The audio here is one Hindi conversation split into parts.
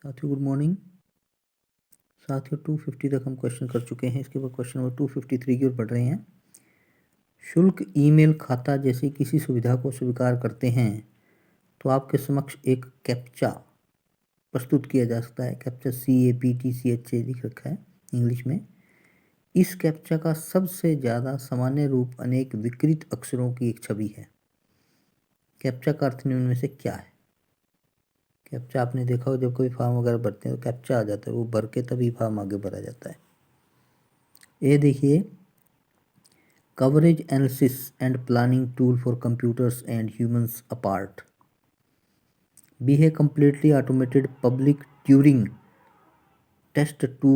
साथियों गुड मॉर्निंग। साथियों 250 तक हम क्वेश्चन कर चुके हैं। इसके बाद क्वेश्चन नंबर 253 की ओर बढ़ रहे हैं। शुल्क ईमेल खाता जैसी किसी सुविधा को स्वीकार करते हैं तो आपके समक्ष एक कैप्चा प्रस्तुत किया जा सकता है। कैप्चा CAPTCHA लिख रखा है इंग्लिश में। इस कैप्चा का सबसे ज़्यादा सामान्य रूप अनेक विकृत अक्षरों की एक छवि है। कैप्चा का अर्थ निम्न में से क्या है? कैप्चा आपने देखा हो, जब कोई फॉर्म वगैरह भरते हैं तो कैप्चा आ जाता है, वो भर के तभी फॉर्म आगे भरा जाता है। ये देखिए, coverage analysis and planning tool for computers and humans apart. B है completely automated public Turing test to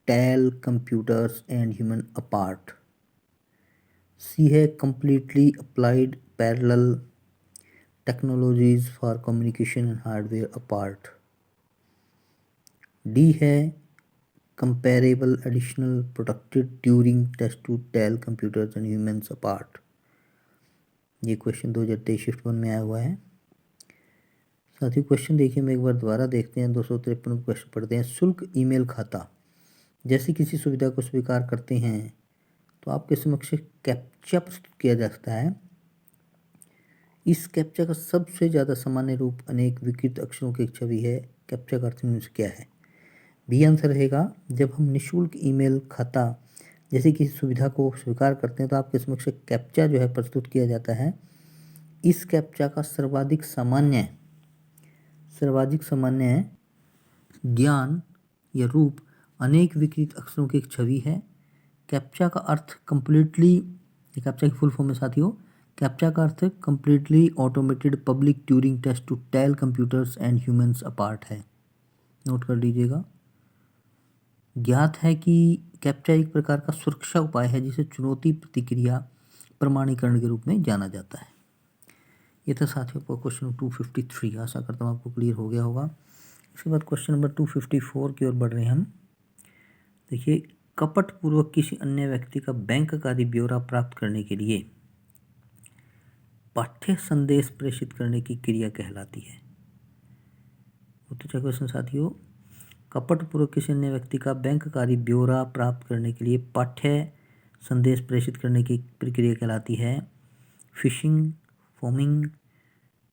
tell computers and human apart. C है completely applied parallel technologies for communication and hardware apart. D है comparable additional producted Turing test to tell computers and humans apart. ये क्वेश्चन 2023 शिफ्ट 1 में आया हुआ है। साथियों क्वेश्चन देखिए, मैं एक बार दोबारा देखते हैं। 253 क्वेश्चन पढ़ते हैं। शुल्क ईमेल खाता जैसी किसी सुविधा को स्वीकार करते हैं तो आपके समक्ष कैप्चा प्रस्तुत किया जा सकता है। इस कैप्चा का सबसे ज़्यादा सामान्य रूप अनेक विकृत अक्षरों की एक छवि है। कैप्चा का अर्थ निम्न से क्या है? बी आंसर रहेगा, जब हम निःशुल्क ईमेल खाता जैसी किसी सुविधा को स्वीकार करते हैं तो आपके समक्ष कैप्चा जो है प्रस्तुत किया जाता है। इस कैप्चा का सर्वाधिक सामान्य ज्ञान या रूप अनेक विकृत अक्षरों की एक छवि है। कैप्चा का अर्थ कंप्लीटली, कैप्चा की फुल फॉर्म में साथियों, कैप्चा का अर्थ completely automated public Turing test to tell computers and humans apart है। नोट कर लीजिएगा। ज्ञात है कि कैप्चा एक प्रकार का सुरक्षा उपाय है जिसे चुनौती प्रतिक्रिया प्रमाणीकरण के रूप में जाना जाता है। ये था साथियों को क्वेश्चन 253। आशा करता हूँ आपको क्लियर हो गया होगा। इसके बाद क्वेश्चन नंबर 254 की ओर बढ़ रहे हैं हम। देखिए, कपटपूर्वक किसी अन्य व्यक्ति का बैंक आदि ब्यौरा प्राप्त करने के लिए पाठ्य संदेश प्रेषित करने की क्रिया कहलाती है। बहुत अच्छा क्वेश्चन साथियों। कपटपूर्वक किसी अन्य व्यक्ति का बैंक आदि ब्यौरा प्राप्त करने के लिए पाठ्य संदेश प्रेषित करने की प्रक्रिया कहलाती है फिशिंग, फोमिंग,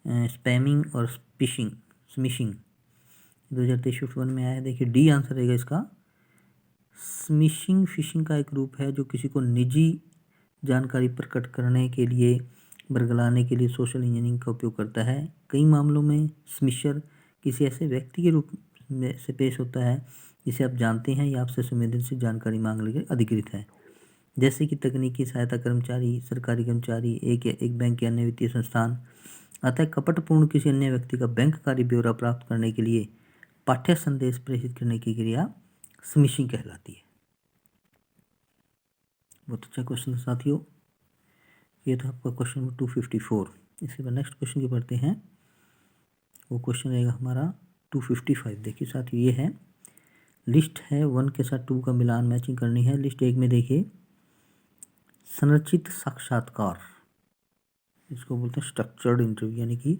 स्पैमिंग और स्मिशिंग। 2023 में आया है। देखिए, डी आंसर रहेगा इसका। स्मिशिंग फिशिंग का एक रूप है जो किसी को निजी जानकारी प्रकट करने के लिए, बरगलाने के लिए सोशल इंजीनियरिंग का उपयोग करता है। कई मामलों में स्मिशर किसी ऐसे व्यक्ति के रूप में से पेश होता है जिसे आप जानते हैं या आपसे संवेदनशील जानकारी मांगने के लिए अधिकृत है, जैसे कि तकनीकी सहायता कर्मचारी, सरकारी कर्मचारी, एक बैंक या अन्य वित्तीय संस्थान। अतः कपटपूर्ण किसी अन्य व्यक्ति का बैंक कार्य ब्यौरा प्राप्त करने के लिए पाठ्य संदेश प्रेषित करने की क्रिया स्मिशिंग कहलाती है। बहुत अच्छा क्वेश्चन साथियों। ये था आपका क्वेश्चन नंबर 254। इसके बाद नेक्स्ट क्वेश्चन की पढ़ते हैं। वो क्वेश्चन रहेगा हमारा 255। देखिए साथियों, ये है लिस्ट है 1 के साथ 2 का मिलान मैचिंग करनी है। लिस्ट 1 में देखिए, संरचित साक्षात्कार, इसको बोलते हैं स्ट्रक्चर्ड इंटरव्यू, यानी कि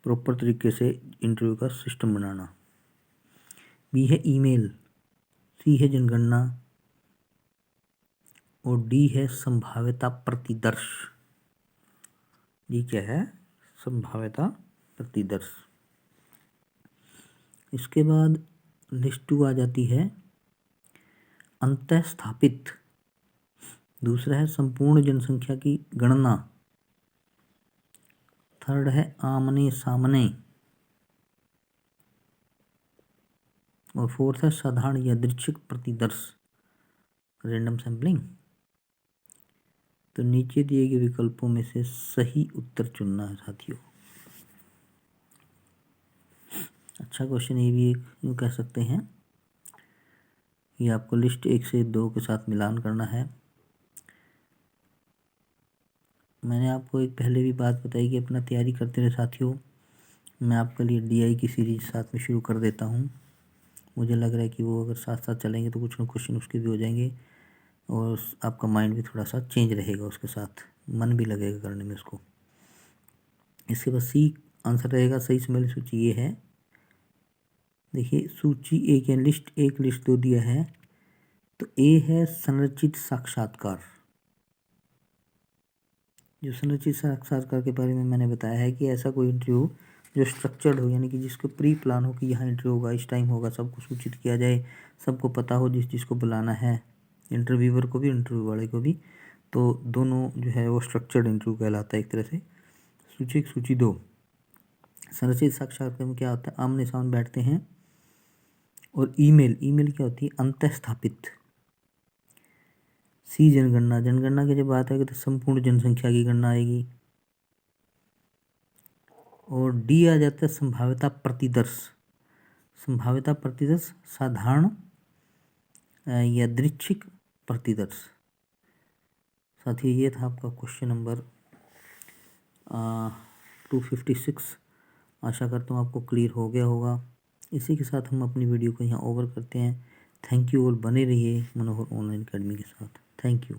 प्रॉपर तरीके से इंटरव्यू का सिस्टम बनाना। बी है ईमेल, सी है जनगणना और डी है संभाव्यता प्रतिदर्श। डी क्या है? संभाव्यता प्रतिदर्श। इसके बाद लिस्ट 2 आ जाती है अंतः स्थापित, दूसरा है संपूर्ण जनसंख्या की गणना, थर्ड है आमने सामने और फोर्थ है साधारण यादृच्छिक प्रतिदर्श, रैंडम सैम्पलिंग। तो नीचे दिए गए विकल्पों में से सही उत्तर चुनना है साथियों। अच्छा क्वेश्चन ये भी एक यूँ कह सकते हैं। ये आपको लिस्ट 1 से 2 के साथ मिलान करना है। मैंने आपको एक पहले भी बात बताई कि अपना तैयारी करते रहे साथियों। मैं आपके लिए DI की सीरीज साथ में शुरू कर देता हूँ। मुझे लग रहा है कि वो अगर साथ साथ चलेंगे तो कुछ ना क्वेश्चन उसके भी हो जाएंगे और आपका माइंड भी थोड़ा सा चेंज रहेगा, उसके साथ मन भी लगेगा करने में उसको। इसके बाद सी आंसर रहेगा। सही समय सूची ये है देखिए सूची एक या लिस्ट एक, लिस्ट दो दिया है। तो ए है संरचित साक्षात्कार। जो संरचित साक्षात्कार के बारे में मैंने बताया है कि ऐसा कोई इंटरव्यू जो स्ट्रक्चर्ड हो, यानी कि जिसको प्री प्लान हो कि यहाँ इंटरव्यू होगा, इस टाइम होगा, सबको सूचित किया जाए, सबको पता हो जिस जिसको बुलाना है, इंटरव्यूअर को भी इंटरव्यू वाले को भी। तो दोनों जो है वो स्ट्रक्चर्ड इंटरव्यू कहलाता है एक तरह से। सूची एक, सूची दो। संरचित साक्षात्कार में क्या होता है, आमने सामने बैठते हैं। और ईमेल, ईमेल क्या होती है, अंतः स्थापित। सी जनगणना, जनगणना की जब बात आएगी तो संपूर्ण जनसंख्या की गणना आएगी। और डी आ जाता है संभाव्यता प्रतिदर्श। संभाव्यता प्रतिदर्श साधारण यादृच्छिक प्रतिदर्श। साथियों ये था आपका क्वेश्चन नंबर 256। आशा करता हूँ आपको क्लियर हो गया होगा। इसी के साथ हम अपनी वीडियो को यहाँ ओवर करते हैं। थैंक यू, और बने रहिए मनोहर ऑनलाइन अकेडमी के साथ। Thank you.